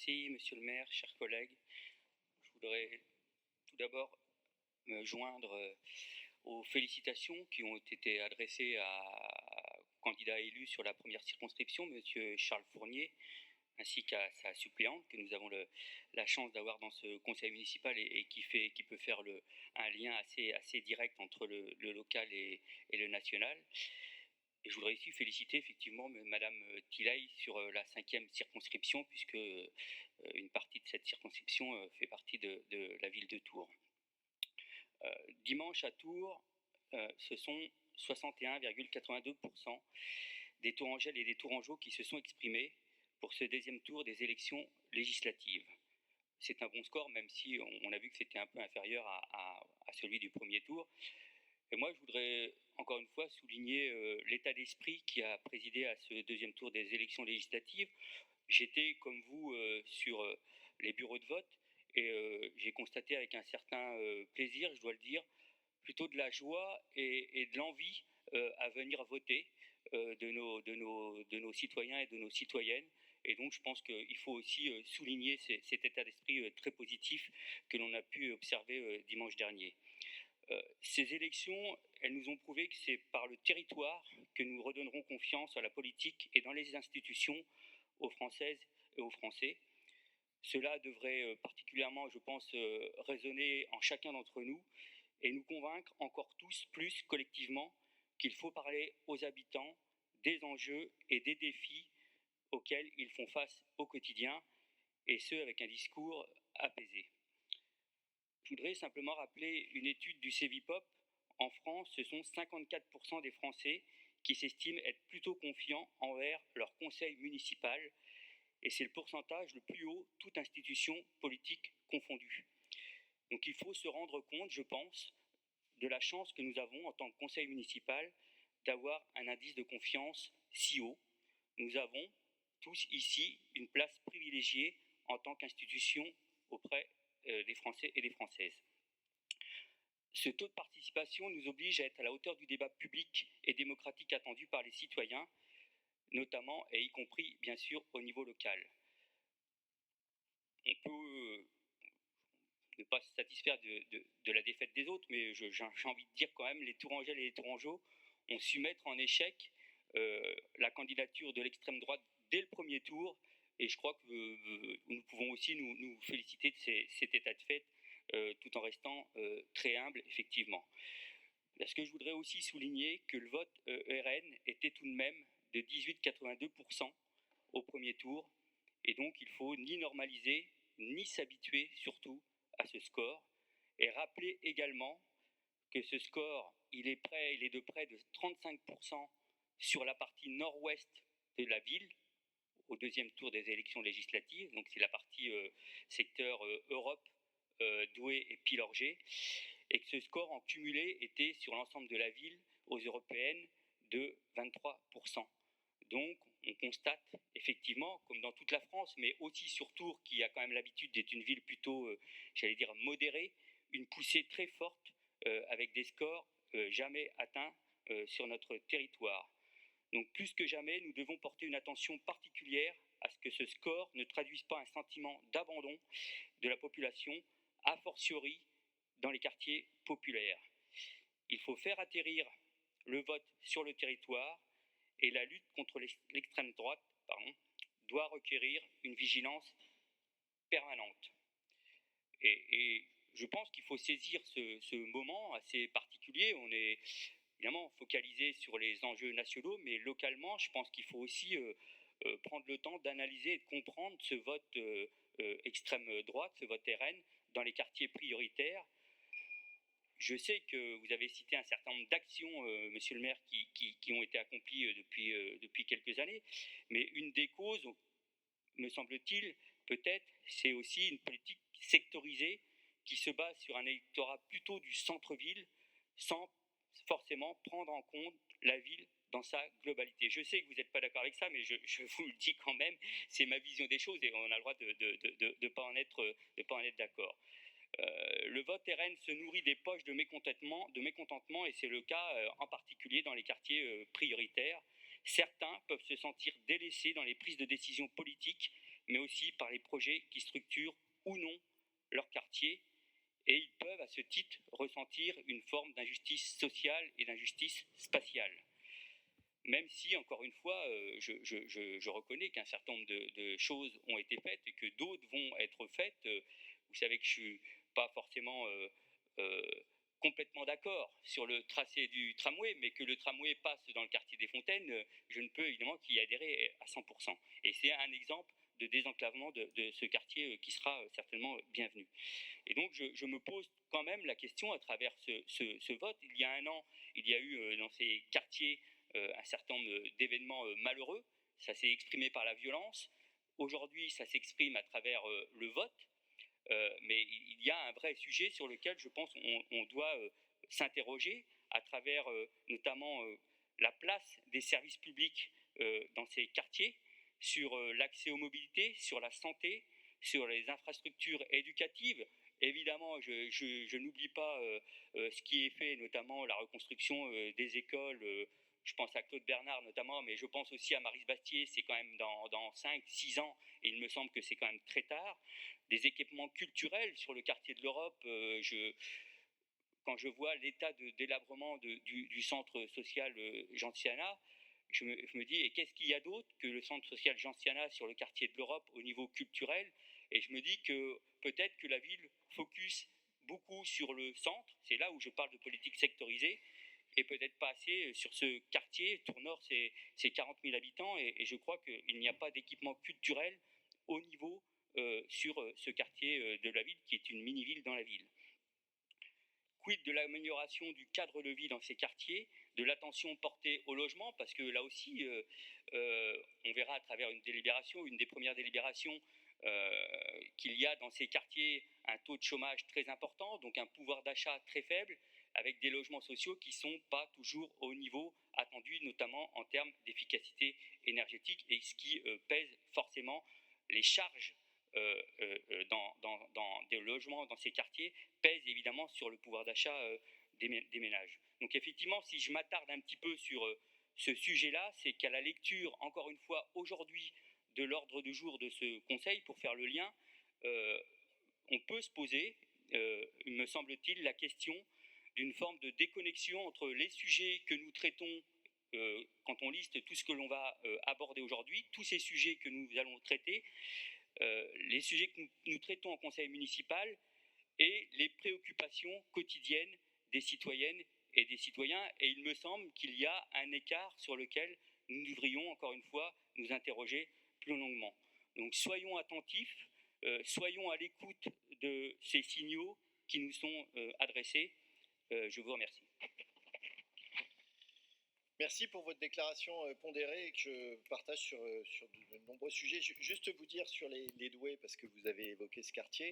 Merci, monsieur le maire, chers collègues. Je voudrais tout d'abord me joindre aux félicitations qui ont été adressées au candidat élu sur la première circonscription, monsieur Charles Fournier, ainsi qu'à sa suppléante que nous avons la chance d'avoir dans ce conseil municipal et qui peut faire un lien assez direct entre le local et le national. Et je voudrais ici féliciter effectivement Madame Thilaye sur la 5e circonscription, puisque une partie de cette circonscription fait partie de la ville de Tours. Dimanche à Tours, ce sont 61,82% des Tourangelles et des Tourangeaux qui se sont exprimés pour ce deuxième tour des élections législatives. C'est un bon score, même si on a vu que c'était un peu inférieur à celui du premier tour. Et moi, je voudrais encore une fois souligner l'état d'esprit qui a présidé à ce deuxième tour des élections législatives. J'étais, comme vous, sur les bureaux de vote et j'ai constaté avec un certain plaisir, je dois le dire, plutôt de la joie et de l'envie à venir voter de nos citoyens et de nos citoyennes. Et donc, je pense qu'il faut aussi souligner cet état d'esprit très positif que l'on a pu observer dimanche dernier. Ces élections, elles nous ont prouvé que c'est par le territoire que nous redonnerons confiance à la politique et dans les institutions aux Françaises et aux Français. Cela devrait particulièrement, je pense, résonner en chacun d'entre nous et nous convaincre encore tous plus collectivement qu'il faut parler aux habitants des enjeux et des défis auxquels ils font face au quotidien, et ce avec un discours apaisé. Je voudrais simplement rappeler une étude du Cevipof. En France, ce sont 54% des Français qui s'estiment être plutôt confiants envers leur conseil municipal, et c'est le pourcentage le plus haut, toute institution politique confondue. Donc il faut se rendre compte, je pense, de la chance que nous avons en tant que conseil municipal d'avoir un indice de confiance si haut. Nous avons tous ici une place privilégiée en tant qu'institution auprès des Français et des Françaises. Ce taux de participation nous oblige à être à la hauteur du débat public et démocratique attendu par les citoyens, notamment et y compris bien sûr au niveau local. On peut ne pas se satisfaire de la défaite des autres, mais j'ai envie de dire quand même, les Tourangelles et les Tourangeaux ont su mettre en échec la candidature de l'extrême droite dès le premier tour, et je crois que nous pouvons aussi nous féliciter de cet état de fait, tout en restant très humble, effectivement. Parce que je voudrais aussi souligner que le vote RN était tout de même de 18,82% au premier tour, et donc il faut ni normaliser, ni s'habituer surtout à ce score, et rappeler également que ce score, il est de près de 35% sur la partie nord-ouest de la ville, au deuxième tour des élections législatives, donc c'est la partie secteur Europe, Douai et Pilorgé, et que ce score en cumulé était sur l'ensemble de la ville, aux européennes, de 23%. Donc on constate effectivement, comme dans toute la France, mais aussi sur Tours, qui a quand même l'habitude d'être une ville plutôt, j'allais dire, modérée, une poussée très forte avec des scores jamais atteints sur notre territoire. Donc plus que jamais, nous devons porter une attention particulière à ce que ce score ne traduise pas un sentiment d'abandon de la population, a fortiori dans les quartiers populaires. Il faut faire atterrir le vote sur le territoire, et la lutte contre l'extrême droite doit requérir une vigilance permanente. Et je pense qu'il faut saisir ce moment assez particulier. On est évidemment focalisé sur les enjeux nationaux, mais localement, je pense qu'il faut aussi prendre le temps d'analyser et de comprendre ce vote extrême droite, ce vote RN, dans les quartiers prioritaires. Je sais que vous avez cité un certain nombre d'actions, monsieur le maire, qui ont été accomplies depuis quelques années, mais une des causes, me semble-t-il, peut-être, c'est aussi une politique sectorisée qui se base sur un électorat plutôt du centre-ville, sans forcément prendre en compte la ville dans sa globalité. Je sais que vous n'êtes pas d'accord avec ça, mais je vous le dis quand même, c'est ma vision des choses et on a le droit de pas en être d'accord. Le vote RN se nourrit des poches de mécontentement, et c'est le cas en particulier dans les quartiers prioritaires. Certains peuvent se sentir délaissés dans les prises de décision politiques mais aussi par les projets qui structurent ou non leur quartier, et ils peuvent à ce titre ressentir une forme d'injustice sociale et d'injustice spatiale. Même si, encore une fois, je reconnais qu'un certain nombre de choses ont été faites et que d'autres vont être faites. Vous savez que je ne suis pas forcément complètement d'accord sur le tracé du tramway, mais que le tramway passe dans le quartier des Fontaines, je ne peux évidemment qu'y adhérer à 100%. Et c'est un exemple de désenclavement de ce quartier qui sera certainement bienvenu. Et donc je me pose quand même la question à travers ce vote. Il y a un an, il y a eu dans ces quartiers un certain nombre d'événements malheureux. Ça s'est exprimé par la violence. Aujourd'hui, ça s'exprime à travers le vote. Mais il y a un vrai sujet sur lequel je pense on doit s'interroger à travers notamment la place des services publics dans ces quartiers, sur l'accès aux mobilités, sur la santé, sur les infrastructures éducatives. Évidemment, je n'oublie pas ce qui est fait, notamment la reconstruction des écoles. Je pense à Claude Bernard notamment, mais je pense aussi à Maryse Bastier, c'est quand même dans 5-6 ans, et il me semble que c'est quand même très tard. Des équipements culturels sur le quartier de l'Europe, quand je vois l'état de délabrement du centre social Gentiana, je me dis, et qu'est-ce qu'il y a d'autre que le centre social Gentiana sur le quartier de l'Europe au niveau culturel? Et je me dis que peut-être que la ville focus beaucoup sur le centre, c'est là où je parle de politique sectorisée, et peut-être pas assez sur ce quartier. Tournord, c'est 40 000 habitants, et je crois qu'il n'y a pas d'équipement culturel au niveau sur ce quartier de la ville, qui est une mini-ville dans la ville. Quid de l'amélioration du cadre de vie dans ces quartiers, de l'attention portée au logement, parce que là aussi, on verra à travers une délibération, une des premières délibérations, qu'il y a dans ces quartiers un taux de chômage très important, donc un pouvoir d'achat très faible, avec des logements sociaux qui ne sont pas toujours au niveau attendu, notamment en termes d'efficacité énergétique, et ce qui pèse forcément les charges dans des logements dans ces quartiers pèse évidemment sur le pouvoir d'achat des ménages. Donc effectivement, si je m'attarde un petit peu sur ce sujet-là, c'est qu'à la lecture, encore une fois, aujourd'hui, de l'ordre du jour de ce Conseil, pour faire le lien, on peut se poser, me semble-t-il, la question d'une forme de déconnexion entre les sujets que nous traitons quand on liste tout ce que l'on va aborder aujourd'hui, tous ces sujets que nous allons traiter, les sujets que nous traitons en conseil municipal et les préoccupations quotidiennes des citoyennes et des citoyens. Et il me semble qu'il y a un écart sur lequel nous devrions, encore une fois, nous interroger plus longuement. Donc soyons attentifs, soyons à l'écoute de ces signaux qui nous sont adressés. Je vous remercie. Merci pour votre déclaration pondérée et que je partage sur de nombreux sujets. Juste vous dire sur les doués, parce que vous avez évoqué ce quartier,